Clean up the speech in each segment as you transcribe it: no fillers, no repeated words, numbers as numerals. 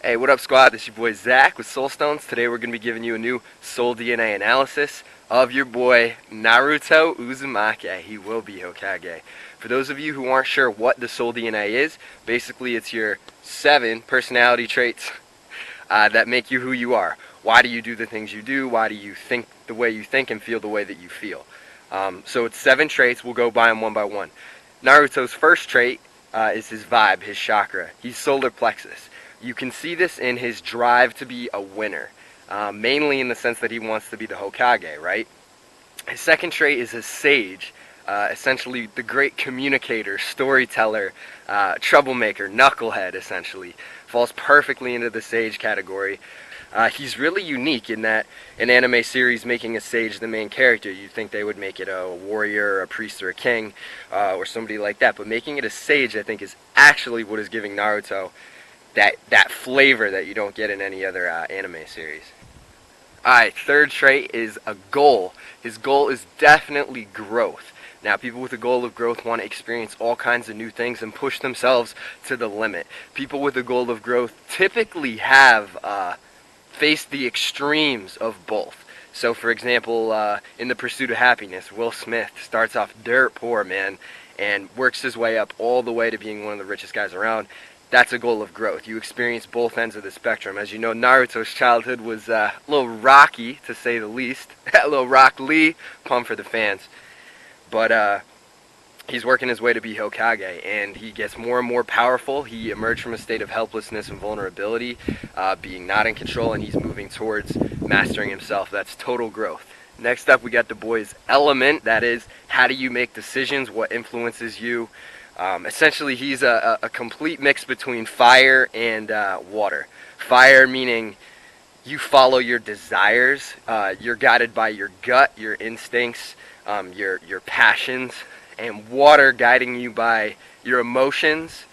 Hey, what up, squad? This is your boy Zach with SoulStones. Today we're going to be giving you a new SoulDNA analysis of your boy Naruto Uzumaki. He will be Hokage. For those of you who aren't sure what the SoulDNA is, basically it's your 7 personality traits that make you who you are. Why do you do the things you do? Why do you think the way you think and feel the way that you feel? So it's 7 traits. We'll go by them one by one. Naruto's first trait is his vibe, his chakra. He's solar plexus. You can see this in his drive to be a winner, mainly in the sense that he wants to be the Hokage, right? His second trait is his sage, essentially the great communicator, storyteller, troublemaker, knucklehead, essentially. Falls perfectly into the sage category. He's really unique in that an anime series making a sage the main character, you'd think they would make it a warrior, a priest, or a king, or somebody like that. But making it a sage, I think, is actually what is giving Naruto that flavor that you don't get in any other anime series. Alright, third trait is a goal. His goal is definitely growth. Now, people with a goal of growth want to experience all kinds of new things and push themselves to the limit. People with a goal of growth typically have faced the extremes of both. So, for example, in The Pursuit of Happiness, Will Smith starts off dirt poor, man, and works his way up all the way to being one of the richest guys around. That's a goal of growth. You experience both ends of the spectrum. As you know, Naruto's childhood was a little rocky, to say the least. A little Rock Lee, pun for the fans. But he's working his way to be Hokage, and he gets more and more powerful. He emerged from a state of helplessness and vulnerability, being not in control, and he's moving towards mastering himself. That's total growth. Next up, we got the boy's element. That is, how do you make decisions? What influences you? Essentially, he's a complete mix between fire and water. Fire meaning you follow your desires, you're guided by your gut, your instincts, your passions, and water guiding you by your emotions,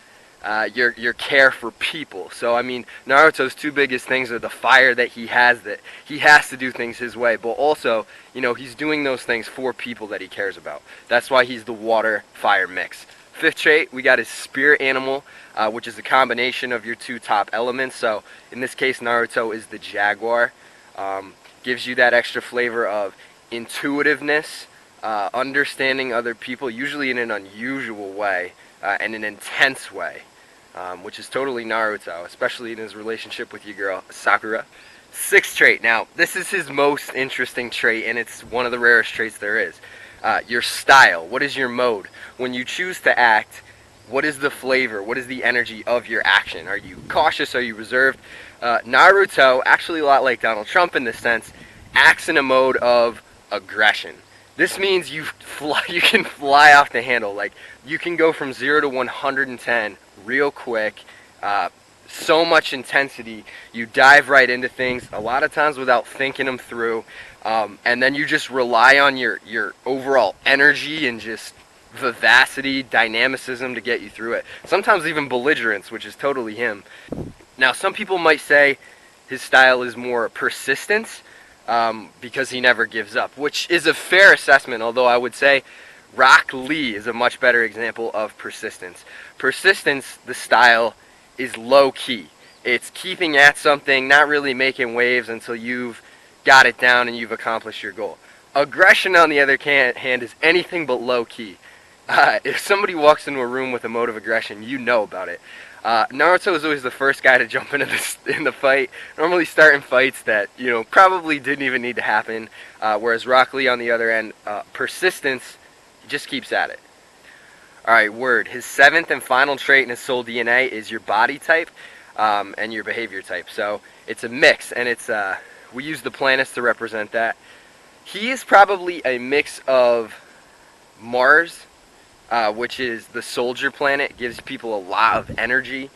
your care for people. So, I mean, Naruto's 2 biggest things are the fire that he has to do things his way, but also, you know, he's doing those things for people that he cares about. That's why he's the water-fire mix. 5th trait, we got his spirit animal, which is a combination of your 2 top elements. So in this case, Naruto is the Jaguar. Gives you that extra flavor of intuitiveness, understanding other people, usually in an unusual way, and an intense way, which is totally Naruto, especially in his relationship with your girl, Sakura. 6th trait, now this is his most interesting trait, and it's one of the rarest traits there is. Your style. What is your mode? When you choose to act, what is the flavor? What is the energy of your action? Are you cautious? Are you reserved? Naruto, actually a lot like Donald Trump in this sense, acts in a mode of aggression. This means you can fly off the handle. Like, you can go from 0 to 110 real quick. So much intensity. You dive right into things, a lot of times without thinking them through. And then you just rely on your overall energy and just vivacity, dynamicism to get you through it. Sometimes even belligerence, which is totally him. Now, some people might say his style is more persistence because he never gives up, which is a fair assessment, although I would say Rock Lee is a much better example of persistence. Persistence, the style, is low-key. It's keeping at something, not really making waves until you've got it down and you've accomplished your goal. Aggression, on the other hand, is anything but low-key. If somebody walks into a room with a mode of aggression, you know about it. Naruto is always the first guy to jump into in the fight, normally starting fights that, you know, probably didn't even need to happen, whereas Rock Lee, on the other end, persistence, just keeps at it. Alright, word. His 7th and final trait in his SoulDNA is your body type and your behavior type. So it's a mix, and it's we use the planets to represent that. He is probably a mix of Mars, which is the soldier planet, gives people a lot of energy,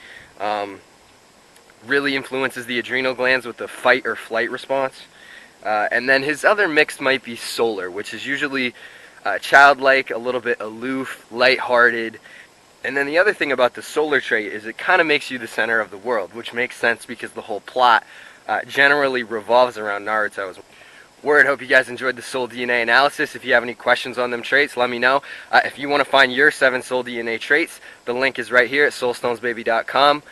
really influences the adrenal glands with the fight or flight response. And then his other mix might be solar, which is usually childlike, a little bit aloof, lighthearted. And then the other thing about the solar trait is it kind of makes you the center of the world, which makes sense because the whole plot generally revolves around Naruto. Word, hope you guys enjoyed the SoulDNA analysis. If you have any questions on them traits, let me know. If you want to find your 7 SoulDNA traits, the link is right here at soulstonesbaby.com.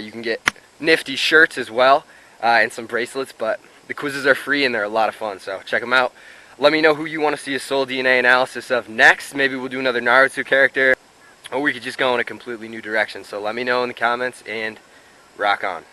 You can get nifty shirts as well, and some bracelets, but the quizzes are free and they're a lot of fun, so check them out. Let me know who you want to see a SoulDNA analysis of next. Maybe we'll do another Naruto character, or we could just go in a completely new direction. So let me know in the comments, and rock on.